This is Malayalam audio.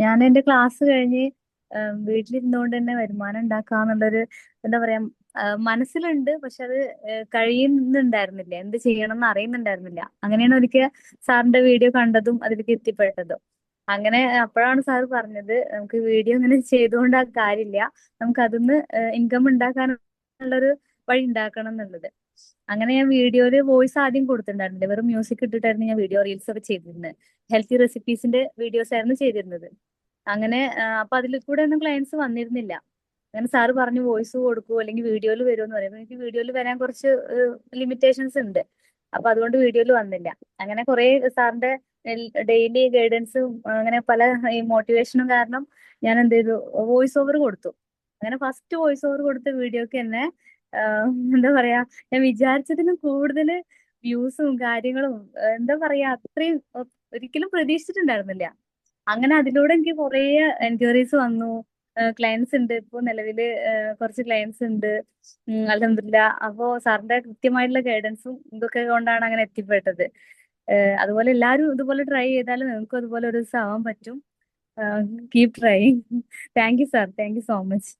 ഞാൻ എന്റെ ക്ലാസ് കഴിഞ്ഞ് വീട്ടിലിരുന്നുകൊണ്ട് തന്നെ വരുമാനം ഉണ്ടാക്കാന്നുള്ളൊരു എന്താ പറയാ മനസ്സിലുണ്ട്. പക്ഷെ അത് കഴിയുന്നുണ്ടായിരുന്നില്ല. എന്ത് ചെയ്യണം എന്ന് അറിയുന്നുണ്ടായിരുന്നില്ല. അങ്ങനെയാണ് ഒരിക്കൽ സാറിന്റെ വീഡിയോ കണ്ടതും അതിലേക്ക് എത്തിപ്പെട്ടതും. അങ്ങനെ അപ്പോഴാണ് സാർ പറഞ്ഞത് നമുക്ക് വീഡിയോ ഇങ്ങനെ ചെയ്തുകൊണ്ട് ആ കാര്യമില്ല, നമുക്ക് അതിന്ന് ഇൻകം ഉണ്ടാക്കാനുള്ളൊരു വഴി ഉണ്ടാക്കണം എന്നുള്ളത്. അങ്ങനെ ഞാൻ വീഡിയോയില് വോയിസ് ആദ്യം കൊടുത്തിട്ടുണ്ടായിരുന്നില്ല, വെറും മ്യൂസിക് ഇട്ടിട്ടായിരുന്നു ഞാൻ വീഡിയോ റീൽസ് ഒക്കെ ചെയ്തിരുന്നത്. ഹെൽത്തി റെസിപ്പീസിന്റെ വീഡിയോസ് ആയിരുന്നു ചെയ്തിരുന്നത്. അങ്ങനെ അപ്പൊ അതിൽ കൂടെ ഒന്നും ക്ലയൻസ് വന്നിരുന്നില്ല. അങ്ങനെ സാറ് പറഞ്ഞു വോയിസ് കൊടുക്കൂ അല്ലെങ്കിൽ വീഡിയോയിൽ വരുമെന്ന് പറയുമ്പോൾ എനിക്ക് വീഡിയോയിൽ വരാൻ കുറച്ച് ലിമിറ്റേഷൻസ് ഉണ്ട്. അപ്പൊ അതുകൊണ്ട് വീഡിയോയിൽ വന്നില്ല. അങ്ങനെ കുറെ സാറിന്റെ ഡെയിലി ഗൈഡൻസും അങ്ങനെ പല മോട്ടിവേഷനും കാരണം ഞാൻ എന്ത് ചെയ്തു, വോയിസ് ഓവർ കൊടുത്തു. അങ്ങനെ ഫസ്റ്റ് വോയിസ് ഓവർ കൊടുത്ത വീഡിയോക്ക് തന്നെ എന്താ പറയാ, ഞാൻ വിചാരിച്ചതിലും കൂടുതൽ വ്യൂസും കാര്യങ്ങളും എന്താ പറയാ അത്രയും ഒരിക്കലും പ്രതീക്ഷിച്ചിട്ടുണ്ടായിരുന്നില്ല. അങ്ങനെ അതിലൂടെ എനിക്ക് കുറേ എൻക്വയറീസ് വന്നു. ക്ലയൻസ് ഉണ്ട് ഇപ്പൊ നിലവില്, കുറച്ച് ക്ലയൻസ് ഉണ്ട്. അൽഹംദുലില്ലാ. അപ്പോ സാറിന്റെ കൃത്യമായിട്ടുള്ള ഗൈഡൻസും ഇതൊക്കെ കൊണ്ടാണ് അങ്ങനെ എത്തിപ്പെട്ടത്. അതുപോലെ എല്ലാവരും ഇതുപോലെ ട്രൈ ചെയ്താൽ നിങ്ങൾക്കും അതുപോലെ ഒരു ദിവസം ആവാൻ പറ്റും. Keep try. Thank you sir, thank you so much.